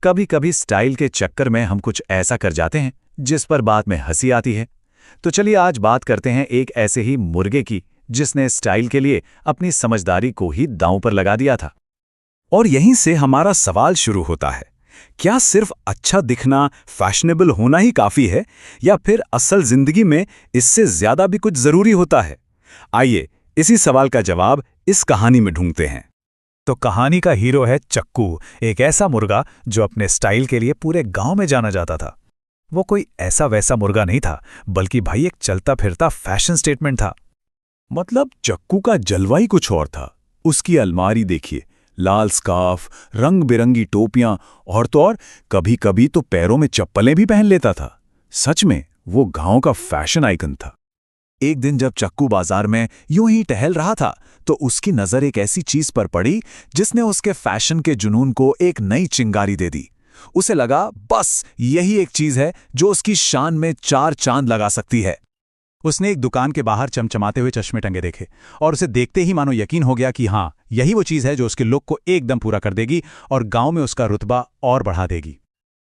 कभी कभी स्टाइल के चक्कर में हम कुछ ऐसा कर जाते हैं जिस पर बाद में हंसी आती है। तो चलिए आज बात करते हैं एक ऐसे ही मुर्गे की जिसने स्टाइल के लिए अपनी समझदारी को ही दांव पर लगा दिया था। और यहीं से हमारा सवाल शुरू होता है, क्या सिर्फ अच्छा दिखना, फैशनेबल होना ही काफी है, या फिर असल जिंदगी में इससे ज्यादा भी कुछ जरूरी होता है? आइए इसी सवाल का जवाब इस कहानी में ढूंढते हैं। तो कहानी का हीरो है चक्कू, एक ऐसा मुर्गा जो अपने स्टाइल के लिए पूरे गांव में जाना जाता था। वो कोई ऐसा वैसा मुर्गा नहीं था, बल्कि भाई एक चलता फिरता फैशन स्टेटमेंट था। मतलब चक्कू का जलवा ही कुछ और था। उसकी अलमारी देखिए, लाल स्कार्फ, रंग बिरंगी टोपियां और तो और कभी कभी तो पैरों में चप्पलें भी पहन लेता था। सच में वो गांव का फैशन आइकन था। एक दिन जब चक्कू बाजार में यूं ही टहल रहा था तो उसकी नजर एक ऐसी चीज पर पड़ी जिसने उसके फैशन के जुनून को एक नई चिंगारी दे दी। उसे लगा बस यही एक चीज है जो उसकी शान में चार चांद लगा सकती है। उसने एक दुकान के बाहर चमचमाते हुए चश्मे टंगे देखे और उसे देखते ही मानो यकीन हो गया कि हाँ, यही वो चीज है जो उसके लुक को एकदम पूरा कर देगी और गांव में उसका रुतबा और बढ़ा देगी।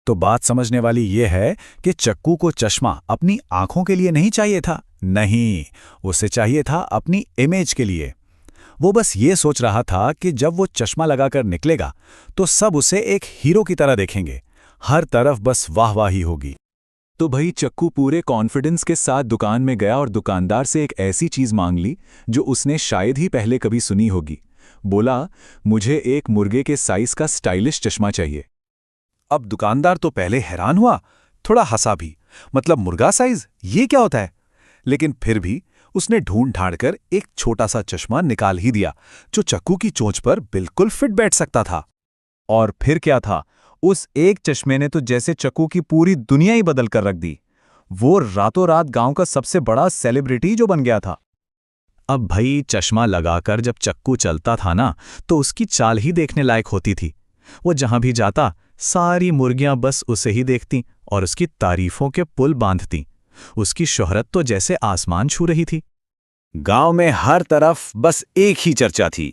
तो बात समझने वाली ये है कि चक्कू को चश्मा अपनी आंखों के लिए नहीं चाहिए था। नहीं, उसे चाहिए था अपनी इमेज के लिए। वो बस ये सोच रहा था कि जब वो चश्मा लगाकर निकलेगा तो सब उसे एक हीरो की तरह देखेंगे, हर तरफ बस वाहवाही होगी। तो भाई चक्कू पूरे कॉन्फिडेंस के साथ दुकान में गया और दुकानदार से एक ऐसी चीज मांग ली जो उसने शायद ही पहले कभी सुनी होगी। बोला, मुझे एक मुर्गे के साइज का स्टाइलिश चश्मा चाहिए। अब दुकानदार तो पहले हैरान हुआ, थोड़ा हंसा भी, मतलब मुर्गा साइज, ये क्या होता है? लेकिन फिर भी उसने ढूंढ ढांढकर एक छोटा सा चश्मा निकाल ही दिया जो चक्कू की चोंच पर बिल्कुल फिट बैठ सकता था। और फिर क्या था, उस एक चश्मे ने तो जैसे चक्कू की पूरी दुनिया ही बदल कर रख दी। वो रातों रात गांव का सबसे बड़ा सेलिब्रिटी जो बन गया था। अब भाई चश्मा लगाकर जब चक्कू चलता था ना, तो उसकी चाल ही देखने लायक होती थी। वो जहां भी जाता सारी मुर्गियां बस उसे ही देखतीं और उसकी तारीफों के पुल बांधतीं। उसकी शोहरत तो जैसे आसमान छू रही थी। गांव में हर तरफ बस एक ही चर्चा थी,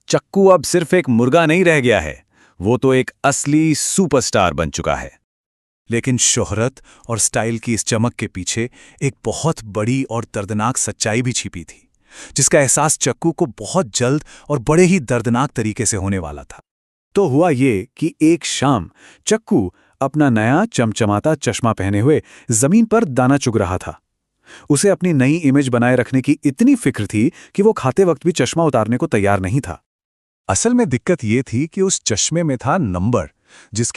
चक्कू अब सिर्फ एक मुर्गा नहीं रह गया है, वो तो एक असली सुपरस्टार बन चुका है। लेकिन शोहरत और स्टाइल की इस चमक के पीछे एक बहुत बड़ी और दर्दनाक सच्चाई भी छिपी थी, जिसका एहसास चक्कू को बहुत जल्द और बड़े ही दर्दनाक तरीके से होने वाला था। तो हुआ ये कि एक शाम चक्कू अपना नया चमचमाता चश्मा पहने हुए जमीन पर दाना चुग रहा था। उसे अपनी नई इमेज बनाए रखने की इतनी फिक्र थी कि वो खाते वक्त भी चश्मा उतारने को तैयार नहीं था। असल में दिक्कत ये थी कि उस चश्मे में था नंबर, जिसकी